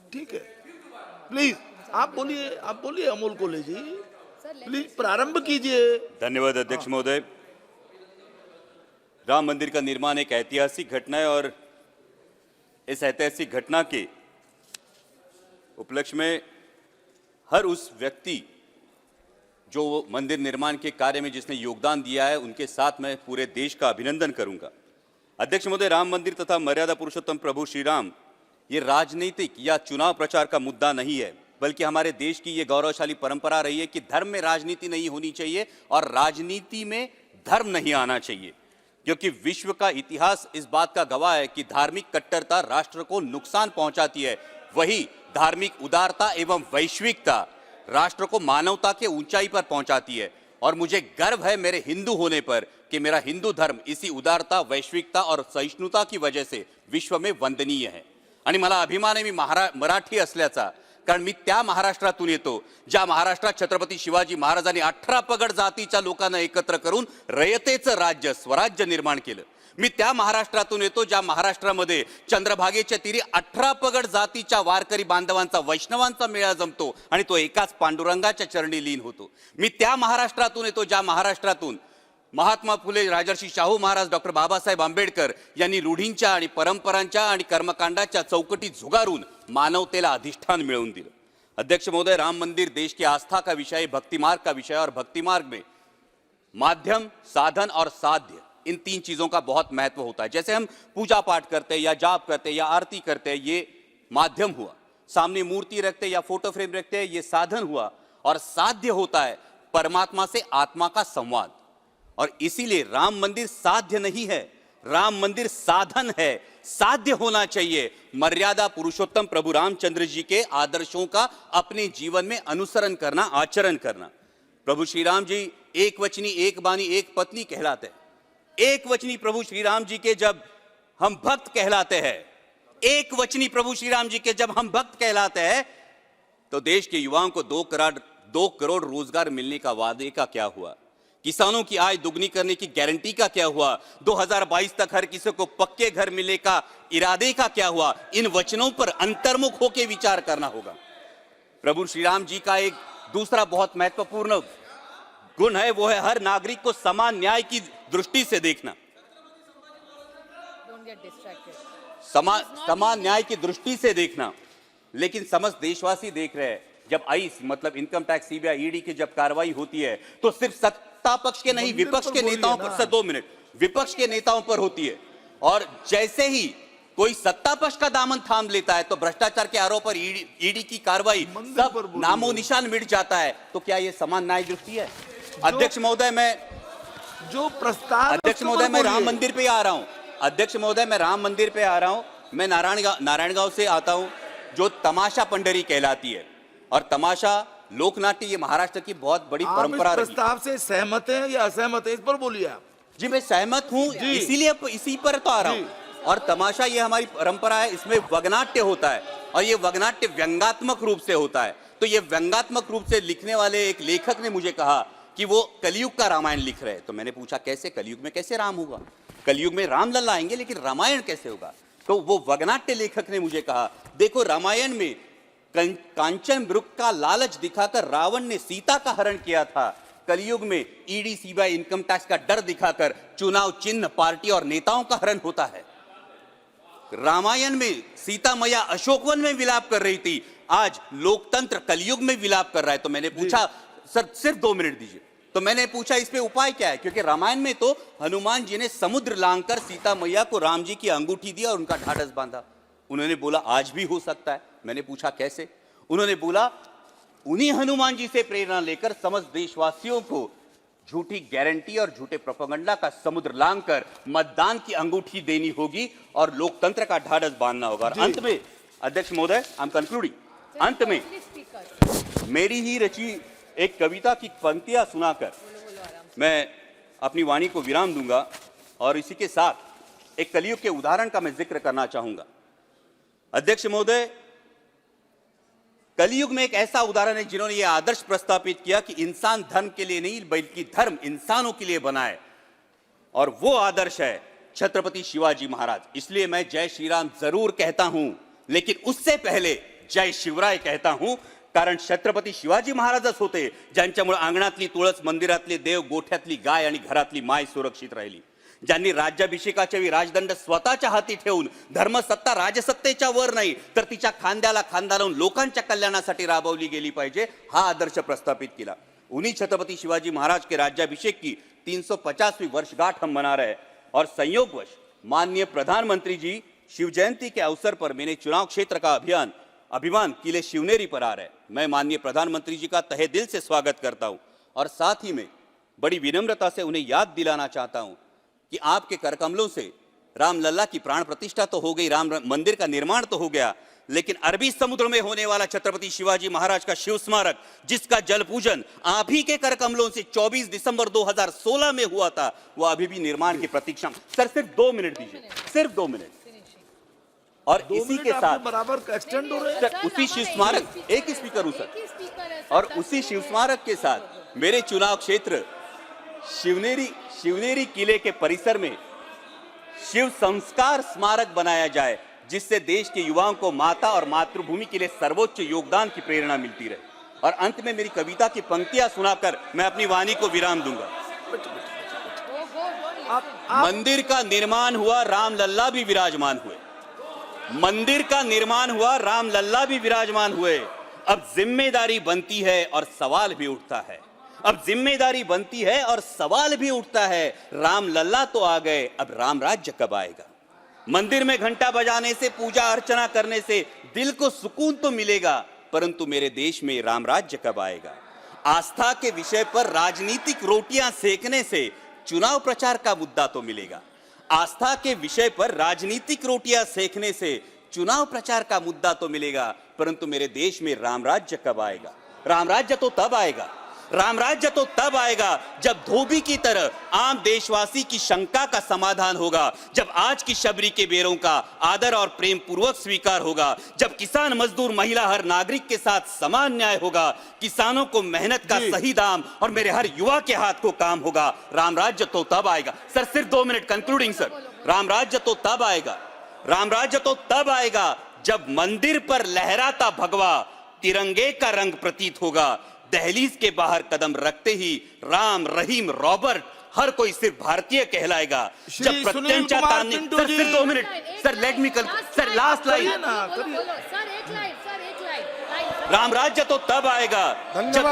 ठीक है, प्लीज आप बोलिए अमोल कोले जी, प्लीज प्रारंभ कीजिए। धन्यवाद अध्यक्ष महोदय। राम मंदिर का निर्माण एक ऐतिहासिक घटना है और इस ऐतिहासिक घटना के उपलक्ष्य में हर उस व्यक्ति जो मंदिर निर्माण के कार्य में जिसने योगदान दिया है उनके साथ मैं पूरे देश का अभिनंदन करूंगा। अध्यक्ष महोदय, राम मंदिर तथा मर्यादा पुरुषोत्तम प्रभु श्री राम ये राजनीतिक या चुनाव प्रचार का मुद्दा नहीं है, बल्कि हमारे देश की ये गौरवशाली परंपरा रही है कि धर्म में राजनीति नहीं होनी चाहिए और राजनीति में धर्म नहीं आना चाहिए, क्योंकि विश्व का इतिहास इस बात का गवाह है कि धार्मिक कट्टरता राष्ट्र को नुकसान पहुंचाती है, वही धार्मिक उदारता एवं वैश्विकता राष्ट्र को मानवता के ऊंचाई पर पहुंचाती है। और मुझे गर्व है मेरे हिंदू होने पर कि मेरा हिंदू धर्म इसी उदारता, वैश्विकता और सहिष्णुता की वजह से विश्व में वंदनीय है। आणि मला अभिमान आहे मी मराठी असल्याचा, कारण मी त्या महाराष्ट्रातून येतो ज्या महाराष्ट्रात छत्रपती शिवाजी महाराजांनी 18 पगड जातीच्या लोकांना एकत्र करून रयतेचं राज्य, स्वराज्य निर्माण केलं। मी त्या महाराष्ट्रातून येतो ज्या महाराष्ट्रामध्ये चंद्रभागेच्या तीरी 18 पगड जातीच्या वारकरी बांधवांचा, वैष्णवांचा मेळा जमतो आणि तो एकाच पांडुरंगाच्या चरणी लीन होतो। मी त्या महाराष्ट्रातून येतो ज्या महाराष्ट्रातून महात्मा फुले, राजर्षी शाहू महाराज, डॉक्टर बाबासाहेब आंबेडकर यांनी रूढींच्या आणि परंपरांच्या आणि कर्मकांडाच्या चौकटी झुगारून मानवतेला अधिष्ठान मिळवून दिलं। अध्यक्ष महोदय, राम मंदिर देश की आस्था का विषय, भक्ति मार्ग का विषय और भक्ति मार्ग में माध्यम, साधन और साध्य, इन 3 चीजों का बहुत महत्व होता है। जैसे हम पूजा पाठ करते हैं या जाप करते हैं या आरती करते हैं, ये माध्यम हुआ, सामने मूर्ति रखते हैं या फोटो फ्रेम रखते हैं, ये साधन हुआ, और साध्य होता है परमात्मा से आत्मा का संवाद। और इसीलिए राम मंदिर साध्य नहीं है, राम मंदिर साधन है। साध्य होना चाहिए मर्यादा पुरुषोत्तम प्रभु रामचंद्र जी के आदर्शों का अपने जीवन में अनुसरण करना, आचरण करना। प्रभु श्री राम जी एक वचनी, एक बानी, एक पत्नी कहलाते हैं। एक वचनी प्रभु श्री राम जी के जब हम भक्त कहलाते हैं, एक वचनी प्रभु श्री राम जी के जब हम भक्त कहलाते हैं, तो देश के युवाओं को 2 करोड़ रोजगार मिलने का वादे का क्या हुआ? किसानों की आय दुगनी करने की गारंटी का क्या हुआ? 2022 तक हर किसी को पक्के घर मिलने का इरादे का क्या हुआ? इन वचनों पर अंतर्मुख होकर विचार करना होगा। प्रभु श्री राम जी का एक दूसरा बहुत महत्वपूर्ण गुण है, वो है हर नागरिक को समान न्याय की दृष्टि से देखना। समान न्याय की दृष्टि से देखना। लेकिन समस्त देशवासी देख रहे हैं, जब आईस मतलब इनकम टैक्स, सीबीआई, ईडी की जब कार्रवाई होती है तो सिर्फ सत्ता पक्ष के नहीं, विपक्ष के नेताओं पर, 2 मिनट, विपक्ष के नेताओं पर होती है। और जैसे ही कोई सत्ता पक्ष का दामन थाम लेता है तो भ्रष्टाचार के आरोप पर ईडी की कार्रवाई सब नामो निशान मिट जाता है। तो क्या ये समान न्याय दृष्टि है? अध्यक्ष महोदय, मैं जो प्रस्ताव, अध्यक्ष महोदय मैं राम मंदिर पे आ रहा हूं। अध्यक्ष महोदय मैं राम मंदिर पे आ रहा हूं। मैं नारायणगांव से आता हूं, जो तमाशा पंडरी कहलाती है। और तमाशा लोकनाट्य ये महाराष्ट्र की बहुत बड़ी परंपरा रही। प्रस्ताव से सहमत हैं या असहमत हैं, इस पर बोलिए आप। जी मैं सहमत हूं, इसीलिए इसी पर तो आ रहा हूं। और तमाशा ये हमारी परंपरा है, इसमें वगनाट्य होता है और ये वगनाट्य व्यंगात्मक रूप से होता है। तो ये व्यंगात्मक रूप से लिखने वाले एक लेखक ने मुझे कहा कि वो कलयुग का रामायण लिख रहे हैं। तो मैंने पूछा कैसे, कलयुग में कैसे राम होगा? कलयुग में राम लल्ला आएंगे लेकिन रामायण कैसे होगा? तो वो वगनाट्य लेखक ने मुझे कहा, देखो रामायण में कांचन मृग का लालच दिखाकर रावण ने सीता का हरण किया था, कलयुग में ईडी, सीबीआई, इनकम टैक्स का डर दिखाकर चुनाव चिन्ह, पार्टी और नेताओं का हरण होता है। रामायण में सीता मैया अशोकवन में विलाप कर रही थी, आज लोकतंत्र कलयुग में विलाप कर रहा है। तो मैंने पूछा, सर सिर्फ 2 मिनट दीजिए। तो मैंने पूछा इस पे उपाय क्या है? क्योंकि रामायण में तो हनुमान जी ने समुद्र लांघकर सीता मैया को राम जी की अंगूठी दी और उनका ढाढ़स बांधा। उन्होंने बोला आज भी हो सकता है। मैंने पूछा कैसे? उन्होंने बोला उन्हीं हनुमान जी से प्रेरणा लेकर समस्त देशवासियों को झूठी गारंटी और झूठे प्रोपेगेंडा का समुद्र लांघकर मतदान की अंगूठी देनी होगी और लोकतंत्र का ढाढ़स बांधना होगा। और अंत में अध्यक्ष महोदय, आई एम कंक्लूडिंग, अंत में मेरी ही रची एक कविता की पंक्तियां सुनाकर मैं अपनी वाणी को विराम दूंगा। और इसी के साथ एक कलयुग के उदाहरण का मैं जिक्र करना चाहूंगा। अध्यक्ष महोदय, कलयुग में एक ऐसा उदाहरण है जिन्होंने यह आदर्श प्रस्तापित किया कि इंसान धर्म के लिए नहीं बल्कि धर्म इंसानों के लिए बना है, और वो आदर्श है छत्रपति शिवाजी महाराज। इसलिए मैं जय श्री राम जरूर कहता हूं, लेकिन उससे पहले जय शिवराय कहता हूं, कारण छत्रपती शिवाजी महाराजच होते ज्यांच्यामुळे अंगणातली तुळस, मंदिरातले देव, गोठ्यातली गाय आणि घरातली माय सुरक्षित राहिली, ज्यांनी राज्याभिषेकाच्या वेळी राजदंड स्वतःच्या हाती ठेवून धर्मसत्ता राजसत्तेच्या वर नाही तर तिच्या खांद्याला खांदा लावून लोकांच्या कल्याणासाठी राबवली गेली पाहिजे, हा आदर्श प्रस्थापित किया। उन्हीं छत्रपति शिवाजी महाराज के राज्याभिषेक की 350वीं वर्षगांठ हम मना रहे हैं और संयोगवश माननीय प्रधानमंत्री जी शिव जयंती के अवसर पर मेरे चुनाव क्षेत्र का अभिमान किले शिवनेरी पर आ रहा है। मैं माननीय प्रधानमंत्री जी का तहे दिल से स्वागत करता हूं और साथ ही में बड़ी विनम्रता से उन्हें याद दिलाना चाहता हूं कि आपके करकमलों से रामलला की प्राण प्रतिष्ठा तो हो गई, राम मंदिर का निर्माण तो हो गया, लेकिन अरबी समुद्र में होने वाला छत्रपति शिवाजी महाराज का शिव स्मारक, जिसका जल पूजन आप ही के करकमलों से 24 दिसंबर 2016 में हुआ था, वो अभी भी निर्माण की प्रतीक्षा। सर सिर्फ 2 मिनट दीजिए, सिर्फ 2 मिनट। और इसी के साथ बराबर एक्सटेंड हो रहे हैं। सर उसी शिव स्मारक, एक ही स्पीकर हूं सर, और उसी शिव स्मारक के साथ मेरे चुनाव क्षेत्र शिवनेरी किले के परिसर में शिव संस्कार स्मारक बनाया जाए, जिससे देश के युवाओं को माता और मातृभूमि के लिए सर्वोच्च योगदान की प्रेरणा मिलती रहे। और अंत में मेरी कविता की पंक्तियां सुनाकर मैं अपनी वाणी को विराम दूंगा। मंदिर का निर्माण हुआ, रामलल्ला भी विराजमान हुए। मंदिर का निर्माण हुआ, रामलल्ला भी विराजमान हुए। अब जिम्मेदारी बनती है और सवाल भी उठता है, अब जिम्मेदारी बनती है और सवाल भी उठता है, रामलल्ला तो आ गए, अब राम राज्य कब आएगा? मंदिर में घंटा बजाने से, पूजा अर्चना करने से दिल को सुकून तो मिलेगा, परंतु मेरे देश में राम राज्य कब आएगा? आस्था के विषय पर राजनीतिक रोटियां सेकने से चुनाव प्रचार का मुद्दा तो मिलेगा। आस्था के विषय पर राजनीतिक रोटियां सेकने से चुनाव प्रचार का मुद्दा तो मिलेगा, परंतु मेरे देश में राम राज्य कब आएगा? राम राज्य तो तब आएगा, राम राज्य तो तब आएगा जब धोबी की तरह आम देशवासी की शंका का समाधान होगा, जब आज की शबरी के बेरों का आदर और प्रेम पूर्वक स्वीकार होगा, जब किसान, मजदूर, महिला, हर नागरिक के साथ समान न्याय होगा, किसानों को मेहनत का सही दाम और मेरे हर युवा के हाथ को काम होगा। राम राज्य तो तब आएगा। सर सिर्फ 2 मिनट कंक्लूडिंग सर। राम राज्य तो तब आएगा, राम राज्य तो तब आएगा जब मंदिर पर लहराता भगवा तिरंगे का रंग प्रतीत होगा। दहलीज के बाहर कदम रखते ही राम, रहीम, रॉबर्ट हर कोई सिर्फ भारतीय कहलाएगा। जब प्रत्यंचा तानने, सर सिर्फ 2 minute sir, let me sir, last line. Ram राज्य तो तब आएगा जब